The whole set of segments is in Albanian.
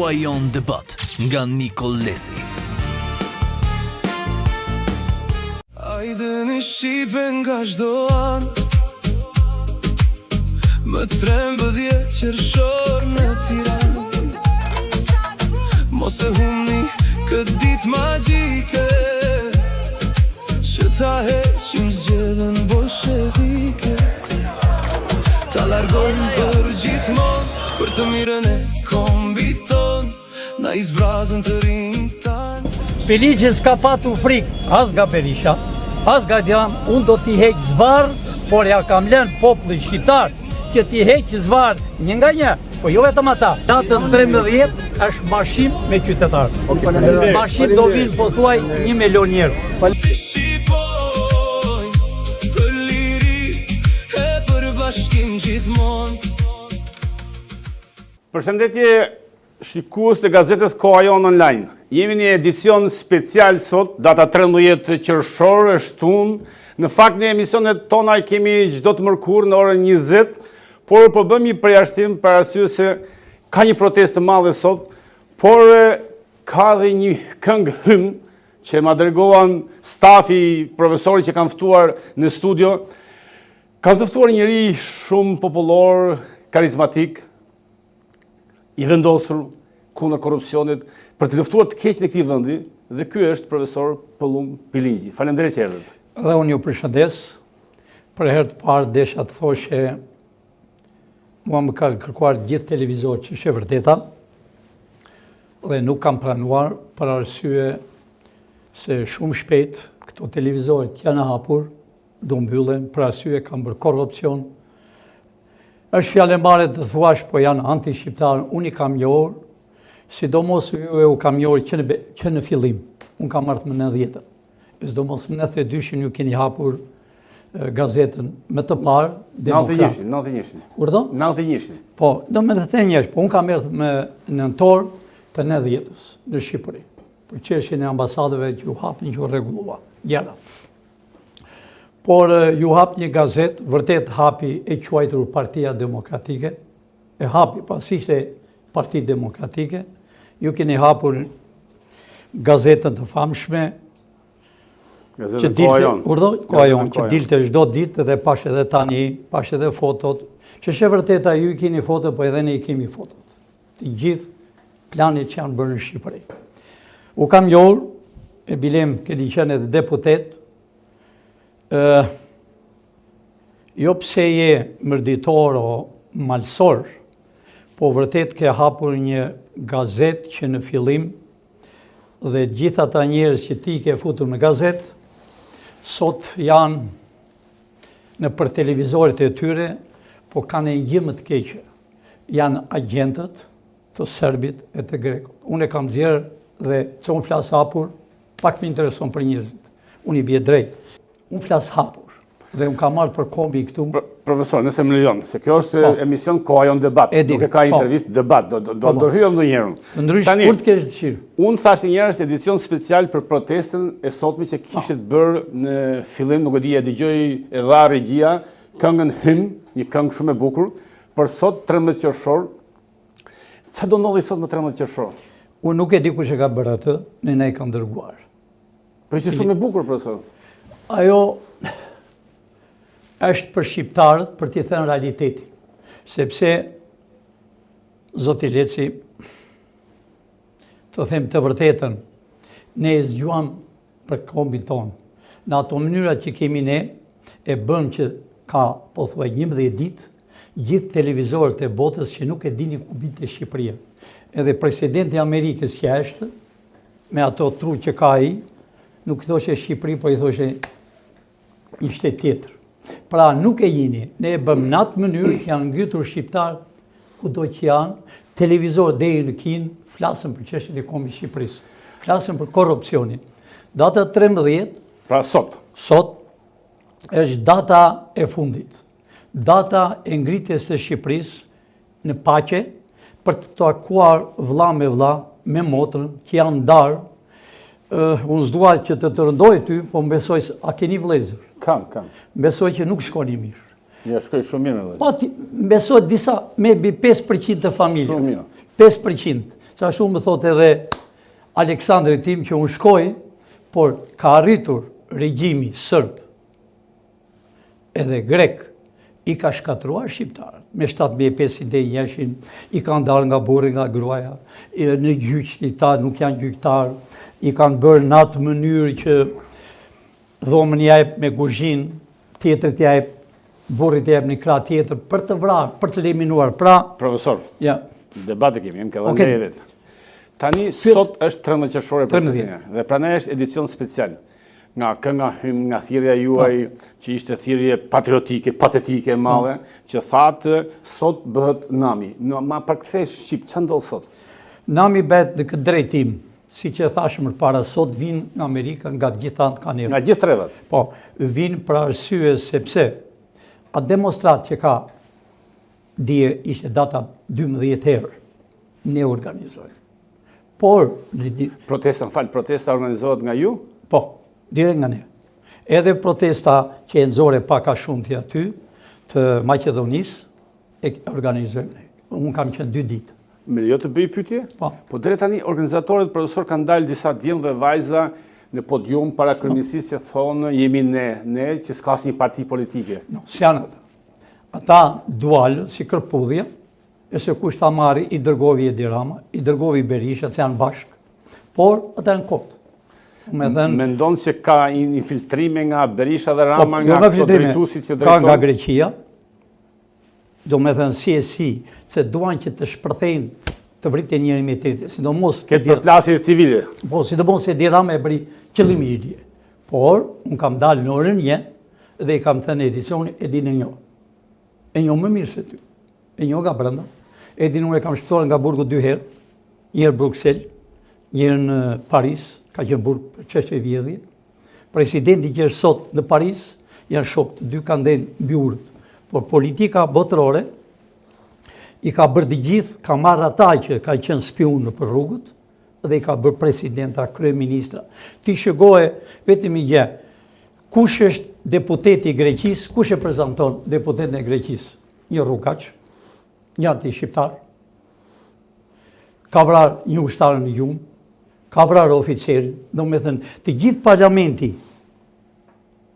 Koha jon debat nga Nikol Lesi. Hajde në Shqipe nga çdo anë, më 13 qershor në Tiranë. Mos e humni këtë ditë magjike, që ta heqim zgjedhjen bolshevike. Ta largojmë për gjithmonë, për të mirën e kombit ton, na i zbrazën të rinj tanë. Peliçi s'ka patu frikë, as nga Berisha, as nga Dian, unë do t'i heq zvarr, por ja kam lënë popullin shqiptar që t'i heq zvarr një nga një, po jo vetëm ata. Datën 13 është marshim me qytetarë. Marshim do vinë pothuaj 1 milion njerëz. Për liri e për bashkim gjithmonë. Përshëndetje shikues të gazetës Koha Jon Online. Jemi një edicion special sot, data 13 qershor, shtunë. Në fakt në emisionet tona i kemi çdo të mërkur në orën 20, por po bëjmë një përjashtim për arsye se ka një protestë të madhe sot, por ka dhe një këngë hym që ma dërgoan stafi, profesori që kanë ftuar në studio. Kanë të ftuar njëri shumë popullor, karizmatik, i vendosur kundër korrupsionit, për të luftuar të keqen e këtij vendi, dhe ky është profesor Pëllum Pilingji. Faleminderit që erdhët. Dhe unë ju përshëndes. Për herë të parë desha të thoshe, mua më ka kërkuar gjithë televizor që është e vërteta, dhe nuk kam pranuar për arsye se shumë shpejt këto televizorët që janë hapur do mbyllen për arsye kanë bërë korrupsion. Është fjalë e mare të thuash, po janë anti-shqiptar, unë i kam njohur, sidomos ju u kam njohur që në fillim. Unë kam ardhur më 90-ën. Sidomos më 92-shin ju keni hapur gazetën më të parë, Demokrat. 91-shin. Urdhë? 91-shin. Po, do me të thënë njësh, po unë kam ardhur në nëntor të 90-s në Shqipëri. Për çështjen e ambasadëve që ju hapin që u rregullua. Gjëra. Por ju hap një gazet, vërtet hapi e quajtur Partia Demokratike, e hapi, pas ishte Parti Demokratike, ju keni hapur gazetën të famshme, që dilte çdo ditë dhe pash edhe tani, pash edhe fotot, që është e vërteta ju i keni foto, po edhe ne i kemi fotot. Të gjithë planit që janë bërë në Shqipëri. U kam njohur, e bilem keni qenë edhe deputet, jo pse je mërditor o malsor, po vërtet ke hapur një gazet që në fillim dhe gjitha ata njerëz që ti ke futur në gazet, sot janë në për televizorit e tyre, po kanë një gjë më të keqe. Janë agentët të serbit e të grekut. Unë e kam zjerë dhe që unë flasë hapur, pak më intereson për njerëzit. Unë i bje drejt. Unë flasë hapur dhe unë ka marrë për kombi këtu. Profesor, nëse më lejon, se kjo është emision Koha Jon Debat, nuk e ka intervistë debat, do ndërhyjem ndonjëherë. Të ndrysh kur të kesh dëshirë. Unë thashë një herë edicion special për protestën e sotme që kishte bërë në fillim, nuk e di, e dëgjoj e dha regjia, këngën hym, një këngë shumë e bukur, për sot 13 qershor. Çfarë do ndodhi sot më 13 qershor? Unë nuk e di kush e ka bërë atë, ne i kam dërguar. Po ishte shumë e bukur, profesor. Ajo është për shqiptarët për t'i thënë realitetin. Sepse, zoti Leci, të them të vërtetën, ne e zgjuam për kombin tonë. Në ato mënyrat që kemi ne, e bëm që ka, po thuaj, 11 ditë, gjithë televizorët e botës që nuk e dini ku binte Shqipëria. Edhe presidenti Amerikës që është, me ato tru që ka ai, nuk i thoshe Shqipëri, po i thoshe një shtet tjetër. Pra nuk e jini, ne e bëm në atë mënyrë që janë ngjitur shqiptar kudo që janë, televizor deri në Kinë, flasën për çështjen e kombit Shqipërisë, flasën për korrupsionin. Data 13, pra sot është data e fundit. Data e ngritjes të Shqipërisë në paqe për të takuar vëlla me vëlla, me motrën që janë ndarë. Unë s'dua që të rëndoj ty, po më besoj se a keni vëllezër? Kam. Besoj që nuk shkoni mirë. Ja, shkoj shumë mirë me vëllezër. Po, besoj disa, me 5% të familje. Shumë mirë. 5%. Qa ashtu më thot edhe Aleksandri tim që unë shkoj, por ka arritur regjimi sërb edhe grek, i ka shkatruar shqiptarët. Me 7.500 njerëshin, i kanë dalë nga burri, nga gruaja, në gjyqë ta nuk janë gjyqtarë, i kanë bërë në atë mënyrë që dhomën jajp me guzhin, tjetërit jajp, burrit jajp një krah tjetër, për të vrarë, për të eliminuar. Pra, Profesor, ja, debate kemi, jem ka dhe Okay. ne vetë. Tani, sot është 13 qershor e 13. procesinia, dhe pranaj është edicion special. Nga kënga hym, nga thirrja juaj, që ishte thirrje patriotike, patetike, madhe, që thatë, sot bëhet nami. Ma përkthesh Shqip, që ndodh sot? nami bet në këtë drejtim, si që thashë më para, sot vinë nga Amerika, nga të gjitha në kanë Nga gjithë trevat. Po, vinë për arsye sepse atë demonstrat që ka dje ishte data 12 herë, ne organizojnë. Por, Protesta organizohet nga ju? po, direkt nga ne. Edhe protesta që e nëzore paka shumë të aty, të Maqedonisë, e organizojnë ne. Unë kam qenë 2 ditë. Me jo të bëj pyetje? Po deri tani organizatorët, profesor, kanë dalë disa djemë dhe vajza në podium para kryeministisë që thonë jemi ne që s'ka asnjë parti politike. No, s'janë ata. Ata dualë si kërpudhja, e se kush ta marri i dërgovi Edi Rama, i dërgovi Berisha, se janë bashkë, por ata janë kotë. Mendon se ka infiltrime nga Berisha dhe Rama, nga këto drejtuesit që ka drejtojnë? nga Greqia, do me thënë si, se duan që të shpërthejnë të vritin njëri me tjetrin, sidomos Këtë përplasje civile. Po, sidomos Edi Rama e bëri qëllimi i dje. Por, unë kam dalë në orën 1 dhe i kam thënë edicioni, e di në njo. E njo më mirë se ty. E njo nga brenda. E di unë e kam shpëtuar nga burgu 2 herë, njërë Bruxelles, njërë në Paris, ka qenë burg për çështje vjedhje. Presidenti që është sot në Paris, janë shok të 2 kanë ndenë mbi urët. Por politika botërore i ka bërë të gjithë, ka marrë ata që ka qenë spion në për rrugët dhe i ka bërë presidenta, kryeministra. Ti shëgoje vetëm i gjë, kush është deputeti i Greqisë, kush e prezanton deputetin e Greqisë? Një rrugaç, një anti shqiptar, ka vrarë një ushtar në gjumë, ka vrarë oficerin, do me thënë, të gjithë parlamenti,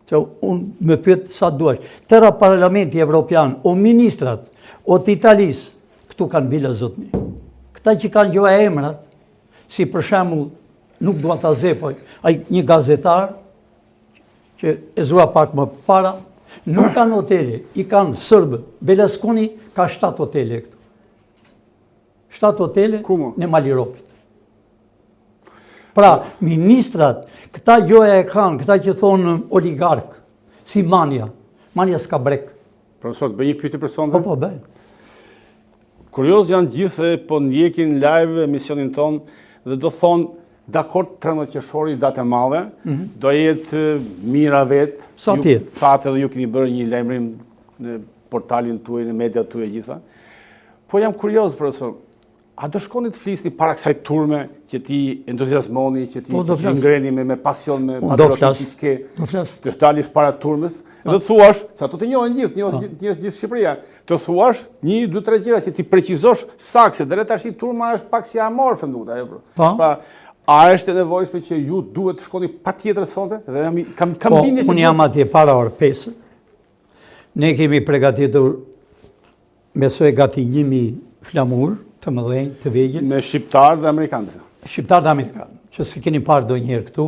që unë më pyet sa duash, tëra parlamenti evropian, o ministrat, o të Italisë, këtu kanë bila zotni. Këta që kanë gjoja emrat, si për shembull, nuk dua ta zepoj, ai një gazetar, që e zua pak më para, nuk kanë hotele, i kanë sërbë. Berlusconi ka 7 hotele këtu. 7 hotele në Maliropit. Pra, ministrat, këta gjoja e kanë, këta që thonë oligark, si Manja s'ka brek. Profesor, të bëj një pyetje për sonde? Po, bëj. Kurioz janë gjithë, po ndjekin live emisionin ton dhe do thonë, dakord 13 qershori datë e madhe, do jetë mira vetë. Sa tjetë? Thatë edhe ju keni bërë një lajmërim në portalin tuaj, në media tuaj gjitha. Po jam kurioz, profesor, a do shkoni të flisni para kësaj turme që ti entuziasmoni, që ti ngreni me pasion, me patriotikë, të dalish para turmës, dhe thuash, se ato të njohin gjithë Shqipëria, të thuash 1, 2, 3 gjëra që ti precizosh sakse, dhe tash turma është pak si amorfe nduket ajo. Pra, a është e nevojshme që ju duhet të shkoni patjetër sonte? Dhe kam bindje që unë jam atje para orë 5. Ne kemi përgatitur besoj gati 1000 flamur të mëdhenj, të vegjël. Me shqiptarë dhe amerikanë. Shqiptarë dhe amerikanë. Që se keni parë do njëherë këtu,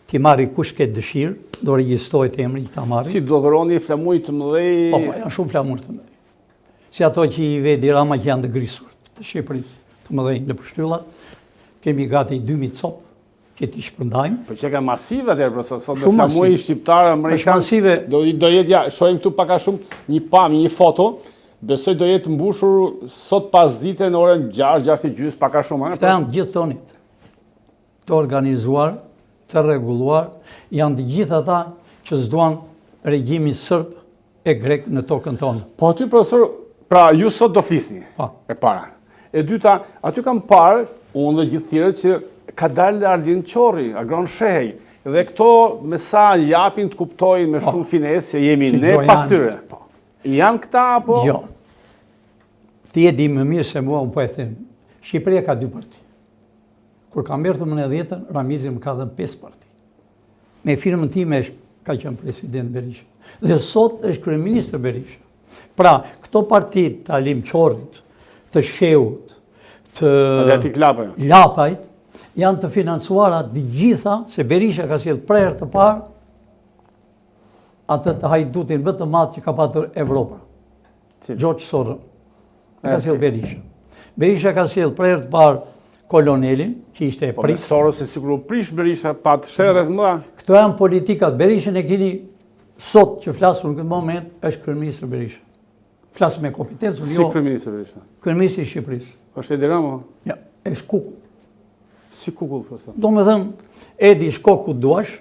ti marri kush këtë dëshirë, do regjistrohet emri që ta marri. Si do dhëroni flamuj të mëdhej? Po, janë shumë flamur të mëdhej. Si ato që i ve Edi Rama që janë të grisur, të Shqipërisë, të mëdhenj në përshtyllat. Kemi gati 2000 copë që ti shpërndajmë. Po që ka masive atër, profesor, sot dhe flamuj shqiptarë, amerikanë, do jetë, ja, shojmë këtu paka shumë një pami, një foto, besoj do jetë mbushur sot pas dite në orën 6:30 paka shumë. Këta janë gjithë tonit, të organizuar, të reguluar, janë të gjithë ata që s'duan regjimin sërb e grek në tokën tonë. Po aty, profesor, pra ju sot do flisni, e para. E dyta, aty kam parë, unë dhe gjithë tjere që ka dalë Ardin Qorri, Agron Shehej, dhe këto me sa japin të kuptojnë me shumë finesë, se jemi ne pas tyre. Janë këta, apo? Jo. Ti e di më mirë se mua, unë po e them, Shqipëria ka 2 parti. kur kam erdhur më në 10-ën, Ramizi më ka dhënë 5 parti. Me firmën time ka qenë president Berisha. Dhe sot është kryeministër Berisha. Pra, këto partit të Alim Qorit, të Sheut, të Lapajt, janë të financuara të gjitha, se Berisha ka sjellë prerë të parë, atë të hajdutin më të madh që ka patur Evropa. George Soros. Ka sjellë Berisha. Berisha ka sjellë prerë të parë kolonelin, që ishte e prish. Soros e sikur u prish Berisha, pat sherrët më. Këto janë politikat. Berishën e keni sot që flasur në këtë moment, është kryeministër Berisha. Flasë me kompetencë, Si kryeministër Berisha? Kryeministri i Shqipërisë. Është Edi Rama? Ja, është kuku. Si kukull, profesor? Do me thënë, edi shko ku duash,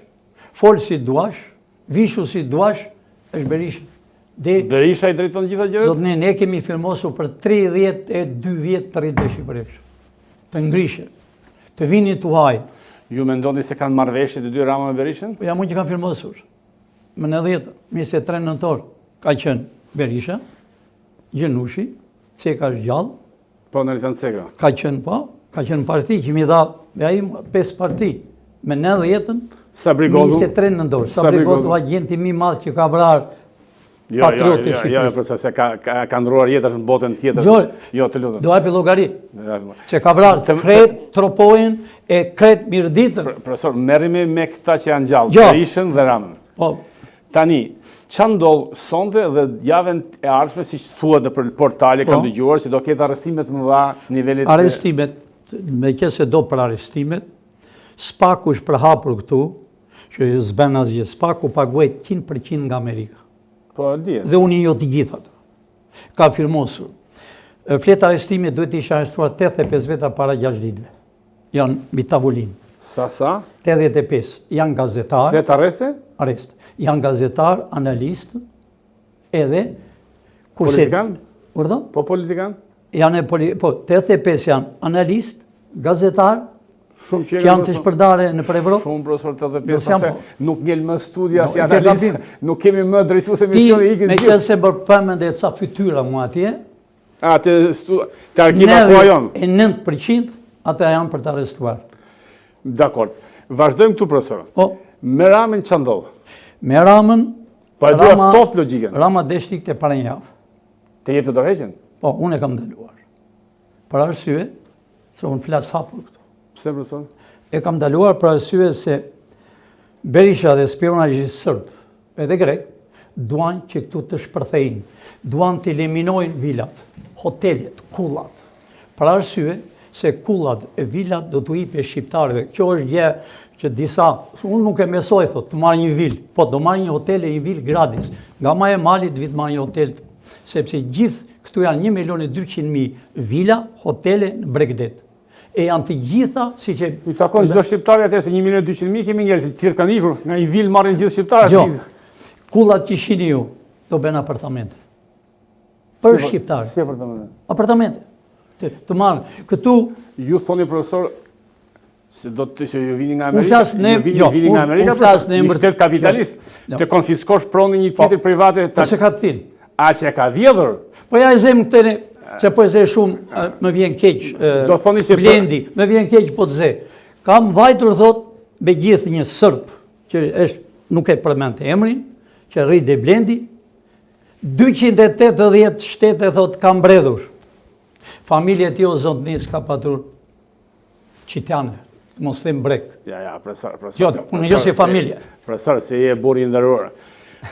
folë si duash, vishu si duash, është Berisha. Berisha i drejton gjitha gjërat? Zotni, ne kemi firmosur për 32 vjetë të rritë Shqipërisë. Të ngrishe, të vini të haj. Ju mendoni se kanë marrëveshje të dy Rama me Berishën? Po jam unë që kanë firmosur. Më në 10, 23 nëntor, ka qenë Berisha, Gjenushi, Ceka është gjallë. Po, në rritën Ceka. Ka qenë parti që mi dha, me aji 5 parti. Me 90-ën, 23 nëntor. Sabrigodu agenti mi madhë që ka vrarë patriotë të Shqipërisë. Jo, profesor, se ka ndruar jetër në botën tjetër. Jo, të lutem. Do hajpi llogari. Që ka vrarë Kret, Tropojën e Kret Mirditën. Profesor, merremi me këta që janë gjallë, Berishën dhe Ramën. Po. Tani, ç'a ndodh sonte dhe javën e ardhshme, siç thuhet në portale, kam dëgjuar se do ketë arrestime të mëdha nivelit. Arrestimet, me qenë se do për arrestimet, Spaku është përhapur këtu, që s'bën asgjë. Spaku paguajt 100% nga Amerika. Po, dihet. Dhe unë jo të gjithat. Ka firmosur. Fletë arrestimit duhet ishë arrestuar 85 veta para 6 ditëve. Janë mbi tavolinë. Sa? 85. Janë gazetar. Fletë arreste? Arrest. Janë gazetar, analist, edhe... Politikan? Urdo? Po politikan? Po, 85 janë analist, gazetar, që janë të shpërdare në për Evropë. Shumë, profesor, 85, pase nuk ngell më studia si analist, nuk kemi më drejtues emisioni i me qenë se bërpëmën dhe ca fytyra mu atje, të arkiva kua jonë? E 9% ata janë për të arrestuar. Dakord. Vazhdojmë këtu, profesor. Me Ramën që ndodhë? Me Ramën... Po e duha ftoft logikën? Rama deshti këtë para një javë. Të jep të dorëheqjen? Po, unë e kam ndaluar. Për arsye, se unë flasë hapur këtu. Pse, profesor? E kam ndaluar për arsye se Berisha dhe spionazhi sërb, edhe grek, duan që këtu të shpërthejnë, duan të eliminojnë vilat, hotelet, kullat. Për arsye se kullat e vilat do të hipe shqiptarëve. Kjo është gjë që disa, unë nuk e mesoj, thot, të marrë një vil, po do marrë një hotel e një vil gratis. Nga Maja e Malit vit marrë një hotel, sepse gjithë këtu janë 1.200.000 vila, hotele në Bregdet. E janë të gjitha, si që... I takon gjithë shqiptarë atë se 1.200.000 kemi njerëz, si tjerë kanë ikur, nga i vil marrin gjithë shqiptarët. Jo, kullat që shini ju, do bënë apartamente. Për shqiptarë. Si apartamente? Apartamente. Të marrë, këtu... Ju thoni, profesor, se do të ju vini nga Amerika, vini nga Amerika, një shtet kapitalist, të konfiskosh pronë një tjetër private... Po se ka të tin. A që e ka vjedhur? Po ja e zemë këtëre, që po e ze shumë, më vjen keq, Blendi, më vjen keq po të ze. Kam vajtur, thot, me gjithë një sërp, që nuk e përmend të emrin, që rrit dhe Blendi, 280 shtete, thot, kam mbredhur. Familje tjo, zotnis, ka patur qitjane, mos them brek. Ja, profesor. Jo, unë jo si familje. Profesor, se je buri ndëror.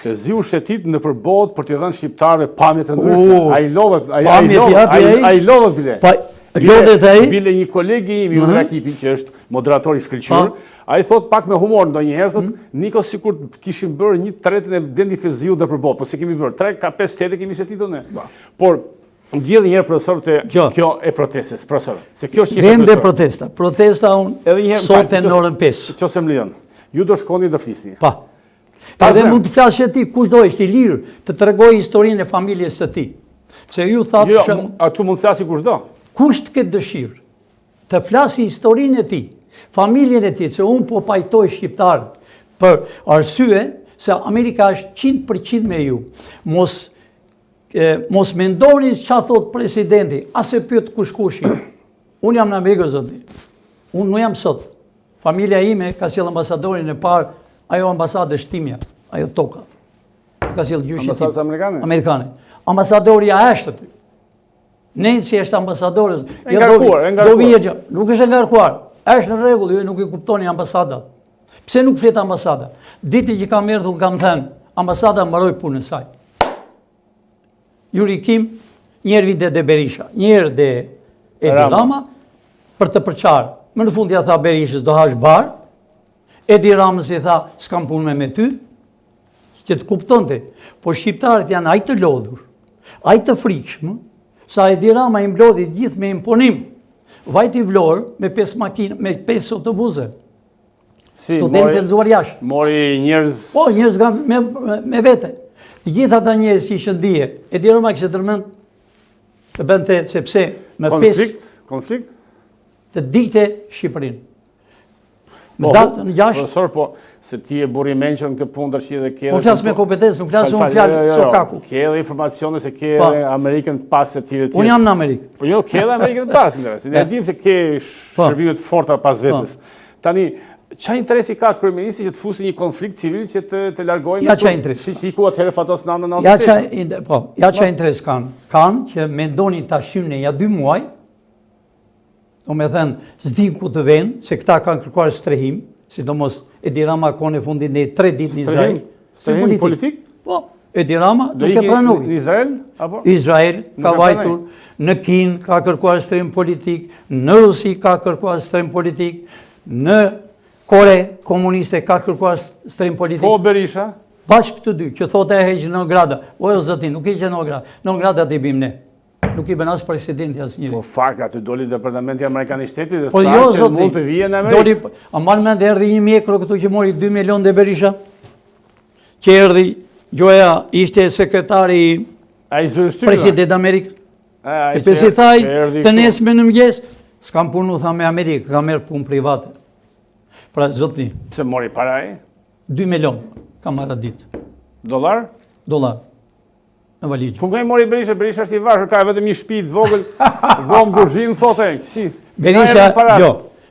Se ziu shetit në përbot për t'i dhënë shqiptarëve pamjet të ndryshme. A i lodhët bile. Lodhët a i? Bile një kolegi imi, Unë Rakipi, që është moderator i shkëlqyrë, a i thot pak me humor ndonjëherë, thot, Niko sikur kishim bërë 1/3 e Blendi Feziu në përbot, po se kemi bërë 3-5 shtete kemi shetitur ne. Por, ndjedhë njëherë, profesor, të kjo e protestes, profesor. Se kjo është vend e protesta. Protesta unë sot e në orën 5. Që se më lijon, ju do shkoni dhe flisni. Pa. Edhe mund të flashe ti, kush do ishte i lirë, të tregoj historinë e familjes së ti. Se ju thatë... Jo, atu mund të flasi kush do. Kush të këtë dëshirë, të flasi historinë e ti, familjen e ti, se unë po pajtoj shqiptarët, për arsye se Amerika është 100% me ju. Mos mendoni që thot presidenti, ase pyet kush. Unë jam në Amerikë, zoti. Unë nuk jam sot. Familja ime ka sjellë ambasadorin e parë, ajo ambasadë është timja, ajo toka. Ka sjellë gjyshi tim. Ambasadës amerikane? Amerikane. Ambasadori ja është aty. Nancy është ambasadorës. E ngarkuar. Do vije gjë. Nuk është e ngarkuar. Është në rregull, ju nuk e kuptoni ambasadat. Pse nuk flet ambasada? Ditë që kam erdhur kam thënë, ambasada mbaroi punën e saj. Yuri Kim, njëherë vinte de Berisha, njëherë de Edi Rama për të përçarë. Më në fund ja tha Berishës do hash bar. Edi Ramës i tha s'kam punë me ty. Që të kuptonte. Po shqiptarët janë aq të lodhur, aq të frikshëm, sa Edi Rama i mblodhi gjithë me imponim. Vajti Vlorë me 5 makinë, me 5 autobuse. Studentë të lëzuar jashtë. Mori njerëz... Po, njerëz me vete. Të gjithë ata njerëz që ishin dije, Edi Rama kishte tërmend të bënte sepse me 5 Konflikt? të dikte Shqipërinë. Po, Datën 6. profesor, po, se ti e burri menqën këtë punë tash dhe ke... Po flas me kompetencë, nuk flas unë fjalë sokaku. Ke edhe informacione se ke Amerikën pas e tjere. Unë jam në Amerikë. Po jo, ke edhe Amerikën pas, ndërës. Ne dim se ke shërbimet forta pas vetës. Tani, qa interesi ka kryeministri që të fusi një konflikt civil që të largojnë... Ja qa interesi. Si që iku atëherë fatos në 98. Ja qa interes kanë. Kanë që mendoni ta shqyne ja 2 muaj, do me thënë, s'di ku të venë, se këta kanë kërkuar strehim, sidomos Edi Rama kone fundin në 3 ditë në Izrael. Strehim politik? Po, Edi Rama duke pranuar. Në Izrael? Izrael ka vajtur, në Kinë ka kërkuar strehim politik, në Rusi ka kërkuar strehim politik, në Kore komuniste ka kërkuar strehim politik. Po Berisha? Bashkë të dy, që thote e heqë Nograda. O zëtin, nuk i që Nograda të i bim ne. Nuk i bën as presidenti as njëri. Po fakt, aty doli departamenti amerikan i shtetit dhe po tha jo, që zoti, mund të vijë në Amerikë. A mban mend erdhi një mjekro këtu që mori 2 milion dhe Berisha? Që erdhi, Gjoja ishte sekretari president Amerikë. E pesi thaj, të nesme në mëngjes, s'kam punu, tha me Amerikë, ka merë punë private. Pra, zotni. Pse mori para e? 2 milion, kam marrë ditë. Dollar? Dollar. Në valigjë. Pun ka i mori Berisha është i vashër, ka vetëm një shtëpi të vogël, dhomë guzhinë, thote, si?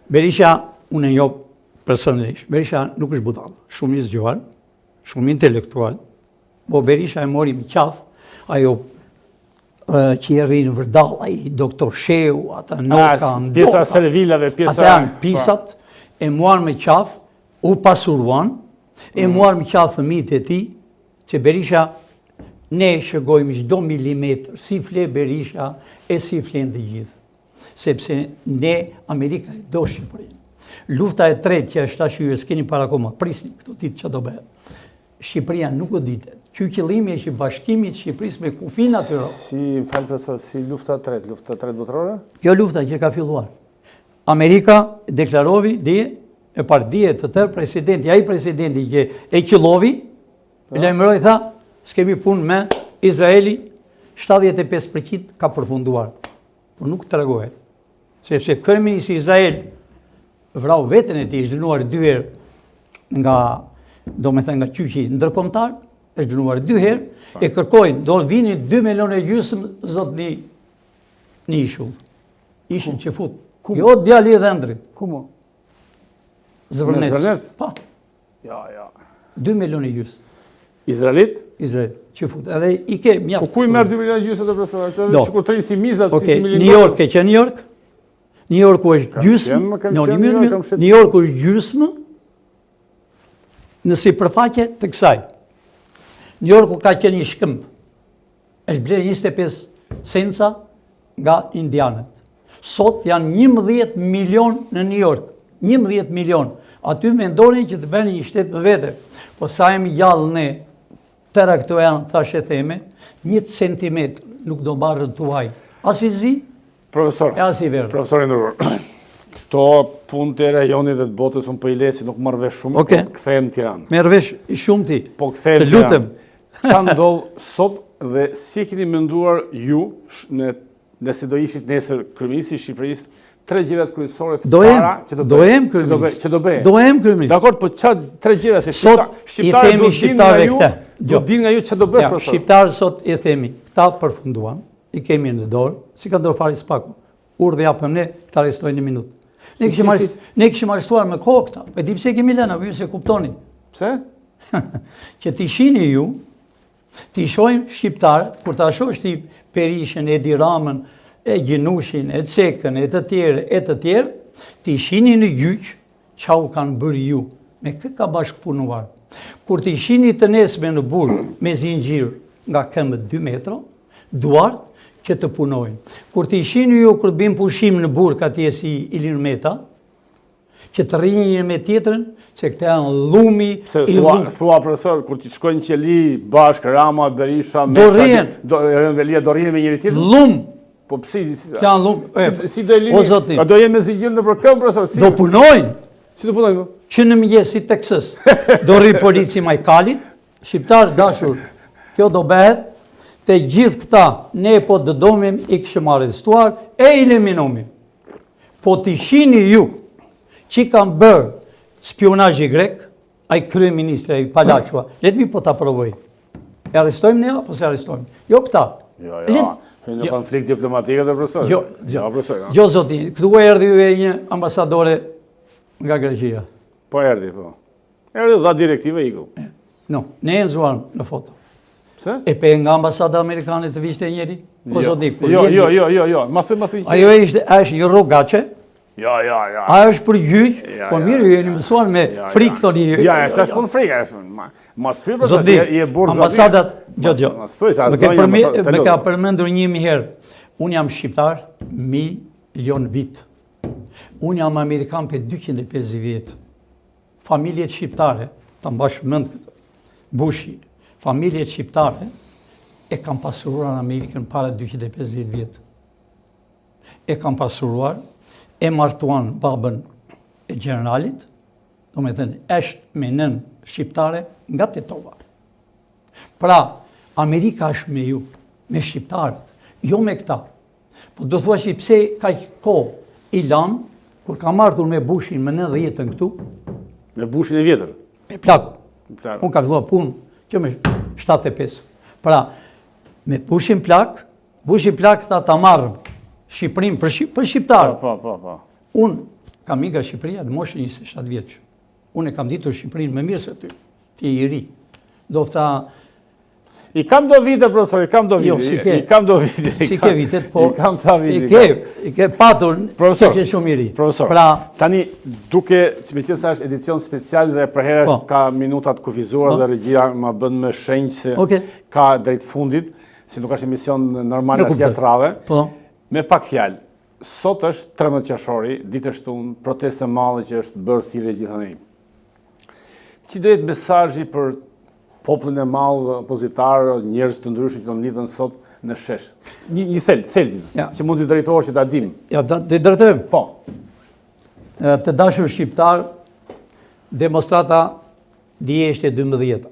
Berisha, unë e njoh personalisht, Berisha nuk është budall, shumë i zgjuar, shumë intelektual, po Berisha e mori me qaf, ajo që i rrinë vërdall, ai doktor Sheu, ata Noka, pjesa servilave, pjesa... Ata janë pisat, e muar me qaf, u pasuruan, e muar me qaf fëmijët e tij, që Berisha ne shëgojmë çdo milimetër, si fle Berisha e si flen të gjithë. Sepse ne, Amerika e do Shqipërinë. Lufta e tretë që është tash hyrë, s'keni para akoma, prisni këto ditë që do bëhet. Shqipëria nuk o ditet. Qyqëllimi është i bashkimit Shqipërisë me kufin atyre. Si lufta e tretë botërore? Kjo lufta që ka filluar. Amerika deklarovi e partije të tërë presidenti, ai presidenti që e qëllovi, lajmëroi tha, s'kemi punë me Izraeli, 75% ka përfunduar. Po nuk të regohet. Sepse kryeministri i Izrael vrau veten e tij, është dënuar 2 herë nga, do me thënë nga gjyqi ndërkombëtar, është dënuar 2 herë, e kërkojnë, do vini 2 milionë e gjysmë zotni në ishull. Ishin që fut. Jo djali dhe ndrit. Kumo? Zëvërnec. Pa. Ja. 2 milionë e gjysmë. Izraelit? Izrael, që fut. Edhe i ke mjaft. Po ku i merr 2 milionë gjysmë të profesorë? Që sikur të rinë si mizat, si milion. New York, e që New York? New York është gjysmë. New York është gjysmë në sipërfaqe të kësaj. New York ka qenë një shkëmb. Është blerë 25 senca nga indianët. Sot janë 11 milion në New York. 11 milion. Aty mendonin që të bëni një shtet më vete. Po sa jemi gjallë ne, tëra këto janë, thash e theme, 1 centimetr nuk do marrën tuaj. As i zi, profesor, e as i verë. Profesor i ndërruar, këto punë të rajonit dhe të botës unë për i lesi nuk marrë vesh shumë, po këthejmë Tiranë. Merë vesh shumë ti, po këthejmë të lutem. Qa ndodhë sot dhe si keni menduar ju, nëse do ishit nesër kryeministri i Shqipërisë, 3 gjërat kryesore të para që do bëhe. Do em kryeminist. Dakor, po çfarë 3 gjëra se shqiptarë do din nga ju çfarë do bësh profesor. Shqiptarë sot i themi, këta përfunduan, i kemi në dorë, si ka dorë fare spaku. Urdhë japëm ne, këta arrestojnë 1 minutë. Ne kishim arrestuar me kohë këta. E di pse kemi lënë, apo ju se kuptoni. Pse? Që t'i shihni ju, t'i shohim shqiptarët, kur ta shohësh ti Perishën, Edi Ramën, e Gjinushin, e Cekën, e të tjerë, t'i shihni në gjyq çau kanë bërë ju, me kë ka bashkëpunuar. Kur t'i shihni të nesme në burg me zinxhir nga këmbët 2 metra, duart që të punojnë. Kur t'i shihni ju kur bim pushim në burg atje si Ilir Meta, që të rrinjë një me tjetrën, se këte janë lumi i lumi. Thua, profesor, kur ti shkojnë qeli bashkë, Rama, Berisha, Velia, do rrihen me njëri tjetër? Lum! Po psi? Janë lum. Si do e lini? O zotim. A do jenë me zinxhir në për këmbë, profesor? Do punojnë. Si do punojnë? Që në mëngjes si Texas, do rri polici Majkalit, shqiptar dashur, kjo do bëhet, te gjithë këta, ne po dëdomim i këshëm arrestuar, e eliminumim. Po t'i shihni ju, që kanë bërë spionazhi grek, ai kryeministri, ai Palaqua, le të vi po ta provoj. E arrestojmë ne apo se arrestojmë? Jo këta. Jo. Në konflikt diplomatik dhe profesor. Jo, zoti, këtu erdhi një ambasadore nga Greqia. Po erdhi, po. Erdhi dha direktive iku. No, ne e nzuar në foto. Pse? E pe nga ambasada amerikane të vishte njeri? Jo. Ma thuj. Ajo është një rogace. Jo. Ajo është për gjyq, po mirë, ju jeni mësuar me frikë, thoni. Ja, e s'është punë frikë. Mas fyr për Zoti, i e burë ambasadat, jo. Më Me ka përmendur 1000 herë. Unë jam shqiptar, 1.000.000 vit. Unë jam Amerikan për 250 vjetë. Familjet shqiptare, ta mbash mend këtë, Bushi, familjet shqiptare e kam pasuruar në Amerikën para 250 vjetë. E kam pasuruar, e martuan babën e generalit, do me thënë, është me nën shqiptare nga Tetova. Pra, Amerika është me ju, me shqiptarët, jo me këta. Po do thua që pse ka kohë i lanë, kur kam ardhur me Bushin më 90 këtu, me Bushin e vjetër? Me plaku. Unë ka filluar punë që me 75. Pra, me Bushin plak ta marrëm Shqipërinë për shqiptarë. Po. Unë kam nga Shqipëria në moshën 27 vjeç. Unë e kam ditur Shqipërinë më mirë se ty. Ti i ri. Dofta I kam do vite, profesor, i kam do vite. Jo, si ke. I kam do vite. Si ke vitet, po. I kam sa vite. I ke patur, profesor, se ke shumë i ri. Profesor, pra, tani duke, që me qenë sa është edicion special dhe për herë ka minutat kufizuar dhe regjia më bën me shenjë se ka drejt fundit, si nuk është emision normal as jashtë rave. Me pak fjalë, sot është 13 qershori, ditë e shtunë, protestë madhe që është bërë thirrje gjithanej. Si do jetë mesazhi për popullin e madh opozitar, njerëz të ndryshëm që do mlidhen sot në shesh? Një thelbi, që mund të drejtohesh që ta dim. Ja, të drejtojmë. Po. Të dashur shqiptar, demonstrata djeshte 12.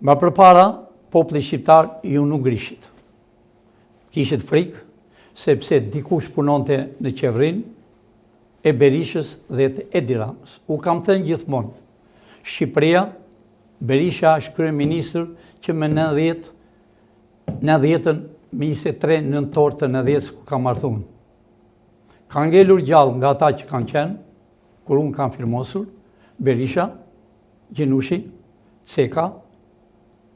Ma përpara, populli shqiptar ju nuk grishit. Kishit frikë, sepse dikush punonte në qeverinë e Berishës dhe të Edi Ramës. U kam thënë gjithmonë, Shqipëria, Berisha është kryeministër që me 90-ën, me 23 nëntor të 90 ku kam marrë. Ka ngelur gjallë nga ata që kanë qenë, kur unë kam firmosur, Berisha, Gjinushi, Ceka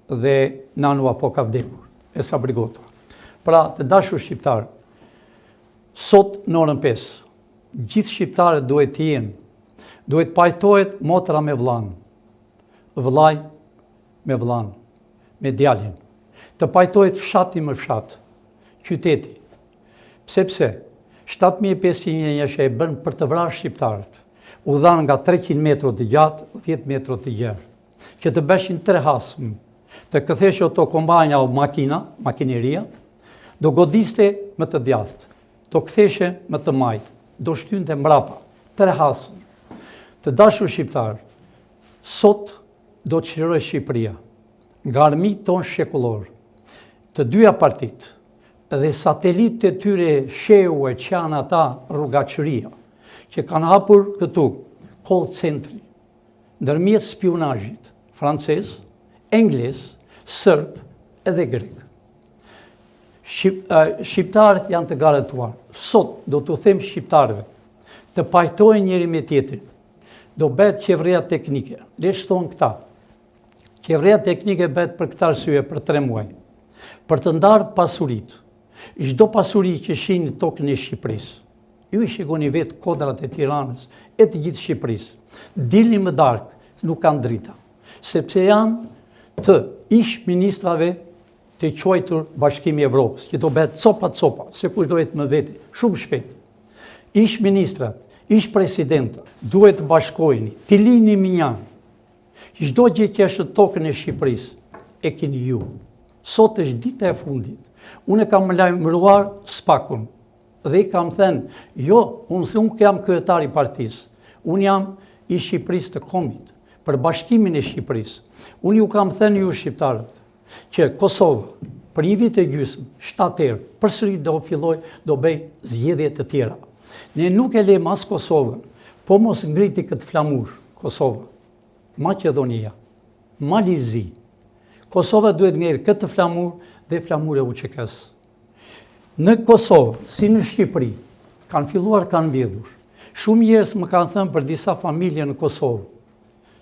dhe Nanua po ka vdekur, e sa brigota. Pra, të dashur shqiptarë, sot në orën 5, gjithë shqiptarët duhet të jenë, duhet pajtohet motra me vllanë, vllai me vllanë, me djalin. Të pajtohet fshati me fshat, qyteti. Pse? 7500 një që e bën për të vrarë shqiptarët. U dhanë nga 300 metro të gjatë, 10 metro të gjerë. Që të beshin 3 hasmë, të këtheshe ato kombanja o makineria, do godiste më të djathtë, do këtheshe më të majtë, do shtynte mrapa, 3 hasmë. Të dashur shqiptarë, sot do të çliroj Shqipëria, nga armiqtë tonë shekullor, të dyja partitë, dhe satelitë e tyre sheu e që janë ata rrugaqëria, që kanë hapur këtu call centri, ndërmjet spionazhit, francez, engles, sërb edhe grek. Shqiptarët janë të garantuar. Sot do të them shqiptarëve, të pajtojnë njëri me tjetrin. Do bëhet qeveria teknike. Le shton këta. Qeveria teknike bëhet për këtë arsye për 3 muaj. Për të ndarë pasuritë. Çdo pasuri që shihni tokën e Shqipërisë. Ju i shikoni vetë kodrat e Tiranës e të gjithë Shqipërisë. Dilni më darkë, nuk kanë drita. Sepse janë të ish ministrave të quajtur Bashkimi i Evropës, që do bëhet copa, se kush do jetë më vete, shumë shpejt. Ish ministrat, ish presidenta, duhet të bashkojni, të lini minjan. Çdo gjë që është tokën e Shqipërisë, e keni ju. Sot është dita e fundit. Unë kam lajmëruar spakun dhe i kam thënë, jo, unë jam kryetar i partisë, unë jam i Shqipërisë të kombit, për bashkimin e Shqipërisë. Unë ju kam thënë ju shqiptarët, që Kosovë, për një vit e gjysmë, 7 herë, përsëri do filloj, do bëj zgjedhje të tjera. Ne nuk e lejmë as Kosovën, po mos ngriti këtë flamur, Kosovë, Maqedonia, Malizi. Kosova duhet ngrejë këtë flamur dhe flamur e UÇK-s. Në Kosovë, si në Shqipëri, kanë filluar, kanë mbjedhur. Shumë njerëz më kanë thënë për disa familje në Kosovë,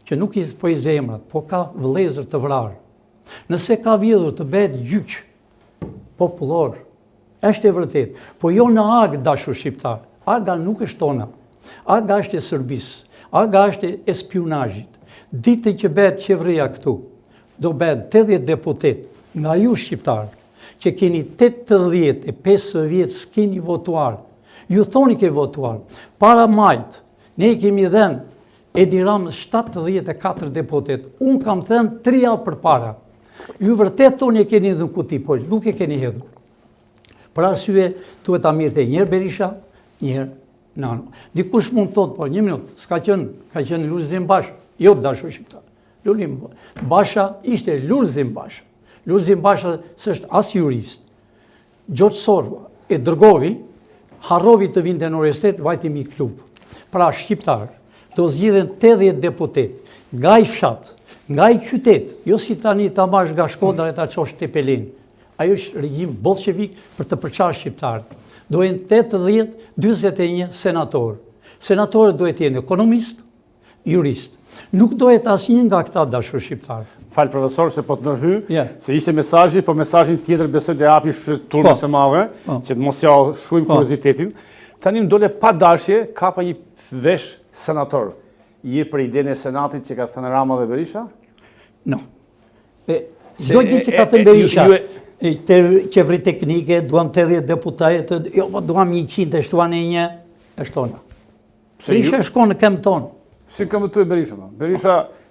që nuk i po i zemrat, po ka vëllezër të vrarë. Nëse ka vjedhur të bëhet gjyq popullor, është e vërtet, po jo në Agë, dashur shqiptar. Aga nuk është tona. Aga është e Serbisë. Aga është e spionazhit. Ditë që bëhet qeveria këtu, do bëhet 80 deputet nga ju shqiptarë, që keni 85 vjetë s'keni votuar. Ju thoni ke votuar. Para majtë, ne kemi dhenë Edi Ramës 74 deputet. Unë kam thënë 3 javë për para. Ju vërtet thoni e keni dhënë kuti, po nuk e keni hedhur. Për arsye, duhet ta mirëte njërë Berisha, njërë Nano. Dikush mund të thotë, po një minutë, s'ka qenë, ka qenë Lulzim Basha. Jo, dashur shqiptar. Lulzim Basha ishte Lulzim Basha. Lulzim Basha s'është as jurist. Gjoç Sorva e dërgovi, harrovi të vinte në universitet, vajtimi i klub. Pra shqiptar, do zgjidhen 80 deputet, nga i fshat, nga i qytet, jo si tani ta marrësh nga Shkodra e ta çosh te Pelin. Ajo është regjim bolshevik për të përçarë shqiptarët. Dohen 80-41 senator. Senatorët duhet të jenë ekonomist, jurist. Nuk dohet asnjë nga këta dashur shqiptar. Falë profesor, se po të nërhy, Yeah. se ishte mesazhi, po mesazhin tjetër besoj të japish turmës së madhe, që të mos jau shumë kuriozitetin. Tani më dole pa dashje, ka pa një vesh senator. Je për idenë e senatit që ka thënë Rama dhe Berisha? No. Çdo gjë që ka thënë Berisha, qeveri teknike, duam 80 deputate, jo, po duam 100, e shtuan e një, e shtona. Berisha shkon në këmbë tonë. Si këmë të e Berisha, ma?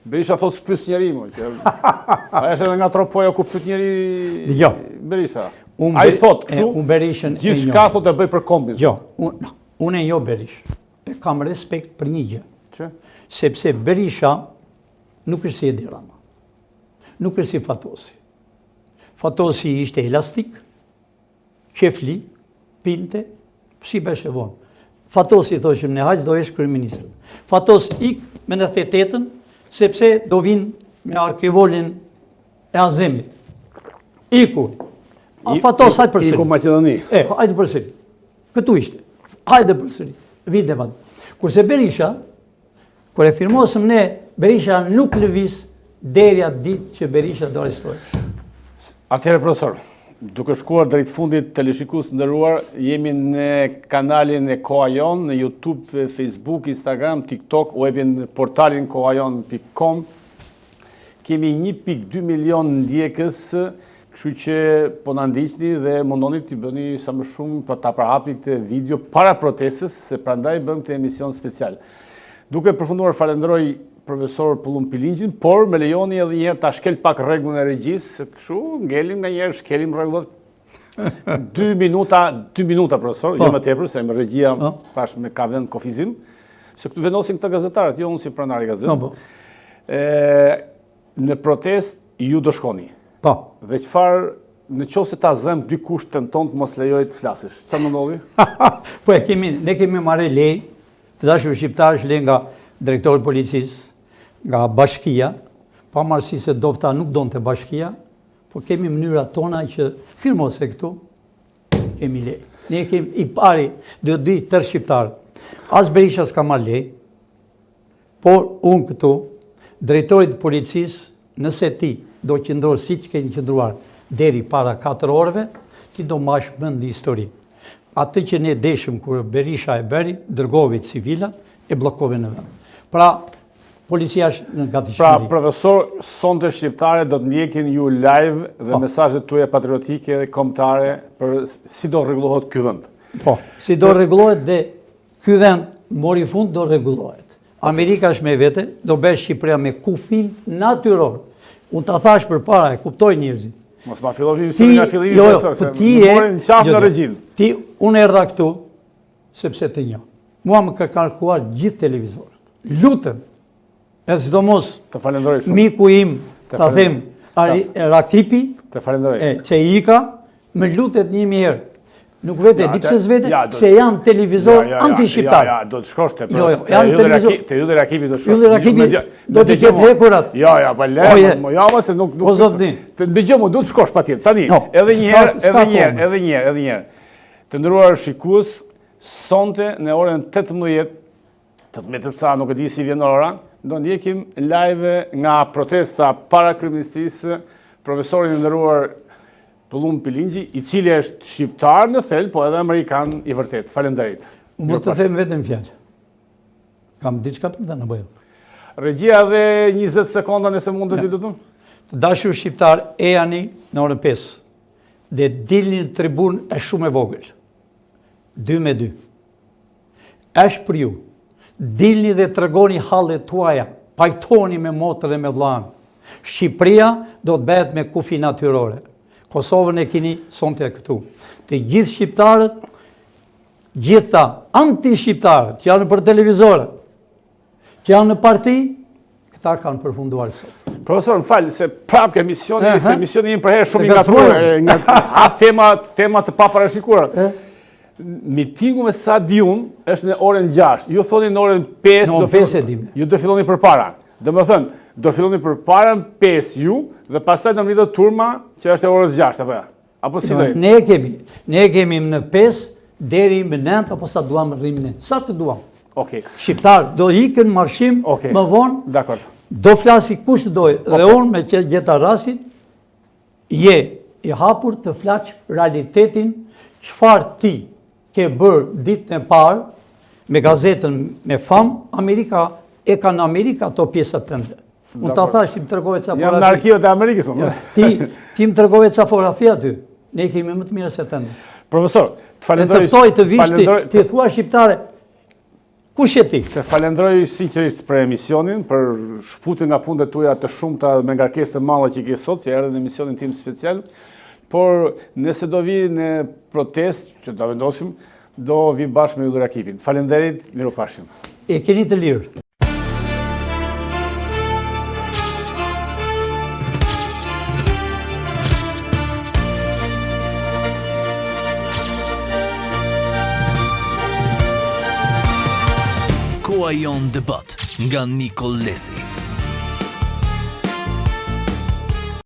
Berisha thot s'pyes njeri, mo. A është edhe nga tropoja ku pyet njeri Jo. Berisha. A i thot, këtu, gjithë shka thot e bëj për kombin. Jo, unë e jo Berisha. E kam respekt për një gjë. Që? Sepse Berisha nuk është si Edi Rama. Nuk është si Fatosi. Fatosi ishte elastik, qefli, pinte, si beshe vonë. Fatosi thoshim ne haqë do esh kryeministër. Fatosi ik me në thetetën, sepse do vinë me arkivolin e Azemit. Iku. Fatos, hajtë përsëri. Iku Maqedoni. Hajtë përsëri. Këtu ishte. Hajtë përsëri. Vite vadë. Kurse Berisha, kur e firmosëm ne, Berisha nuk lëviz deri atë ditë që Berisha do arrestohet. Atëherë, profesor, duke shkuar drejt fundit të teleshikus nderuar, jemi në kanalin e Koha Jon, në YouTube, Facebook, Instagram, TikTok, webin portalin kohajon.com. Kemi 1.2 milion ndjekës, kështu që po na ndiqni dhe mundoni të bëni sa më shumë për ta përhapni këtë video para protestës, se prandaj bëm këtë emision special. Duke përfunduar, falenderoj profesor Pullum Pilingjin, por me lejoni edhe njerë ta shkel pak rregullin e regjisë, kështu ngelim nga njerë, shkelim rregullat. 2 minuta profesor, jo më tepër, se me regjia pash me ka vend kofizim, se këtu vendosin këta gazetarët, jo unë si pronari i gazetës. Në protest ju do shkoni. Po. Dhe çfarë, në qoftë se ta zëm dikush tenton të mos lejoj të flasësh, çfarë më ndodhi? Po ne kemi marrë lej, të dashur shqiptarësh, lej nga drejtori i policisë, nga bashkia, pavarësisht se dofta nuk donte bashkia, po kemi mënyrat tona që firmose këtu, kemi lej. Ne kemi i pari, do të di tërë shqiptarë, As Berisha s'ka marrë lej, por unë këtu, drejtorit policisë, nëse ti do qëndror si që keni qëndruar deri para 4 orëve, ti do mash mend në histori. Atë që ne deshëm kur Berisha e bëri, dërgovi civilat e bllokove në vend. Pra, policia është në gatishmëri. Pra, profesor, sonte shqiptare do të ndjekin ju live dhe mesazhet tuaja patriotike dhe kombëtare për si do rregullohet ky vend. Po, si do rregullohet dhe ky vend mori fund do rregullohet. Amerika është me vete, do bësh Shqipëria me kufin natyror. Unë ta thash përpara, e kuptoj njerëzit. Mos ma fillovi nga fillimi po ti morin qafë në regjin. Ti, unë erdha këtu, sepse të një. Mua më ka karkuar gjithë televizorët. Lutem, e sidomos, të falenderoj shumë. Miku im, ta them, Rakipi, të falenderoj. Që ika, më lutet 1000 herë. Nuk vete, di pse s'vete, se janë televizor anti-shqiptar. Ja, do të shkosh te janë televizor. Te Ylli Rakipi do të shkosh. Ylli Rakipi do të ketë hekurat. Ja, po le, se nuk. Po zotni. Të dëgjoj, do të shkosh patjetër. Tani, edhe një herë. Të nderuar shikues, sonte në orën 18 sa nuk e di si vjen ora, do ndjekim live nga protesta para kryeministrisë profesorin e nderuar Tullum Pilingji, i cili është shqiptar në thel, po edhe amerikan i vërtet. Falenderit. Më të them vetëm fjalë. Kam diçka për të në bëjë. Regjia dhe 20 sekonda nëse mund të lutem. Të dashur shqiptar, ejani në orën 5 dhe dilni në tribunë është shumë e vogël. 2-2. Është për ju. Dilni dhe tregoni hallet tuaja, pajtoni me motër e me vllain. Shqipëria do të bëhet me kufi natyrore. Kosovën e keni sonte këtu. Të gjithë shqiptarët, gjitha anti-shqiptarët që janë për televizore, që janë në parti, këta kanë përfunduar sot. Profesor, më falë, se prapë ke misioni, se misioni im përherë shumë nga tema të paparashikuara. Mitingu me Sadiun është në orën 6. Ju thoni në orën 5. Në orën 5 e dim. Ju do filloni përpara. Dhe më thënë, do filloni përpara në 5 ju, dhe pastaj do mridhet turma që është e orës 6, apo ja? Apo si do jetë? Ne kemi në 5 deri në 9 apo sa duam rrim ne. Sa të duam. Okej. Shqiptar do ikën marshim më vonë. Dakor. Do flasi kush të dojë. Dhe unë me që gjeta rastit je i hapur të flaç realitetin çfarë ti ke bërë ditën e parë me gazetën me fam, Amerika e ka në Amerika ato pjesët tënde. Unë ta thash, ti më tregove ca fotografi. Jam në arkivet e Amerikës. Ti më tregove ca fotografi aty. Ne kemi më të mirë se tënde. Profesor, të falenderoj. Të ftoj të vish ti thua shqiptare. Kush je ti? Të falenderoj sinqerisht për emisionin, për shputjen nga punët tuaja të shumta me ngarkesë të madhe që ke sot, që erdhe në emisionin tim special. Por nëse do vi në protestë që do vendosim, do vi bashkë me Ylli Rakipin. Falenderit, mirupafshim. E keni të lirë. Koa jon debat nga Nikol Lesi.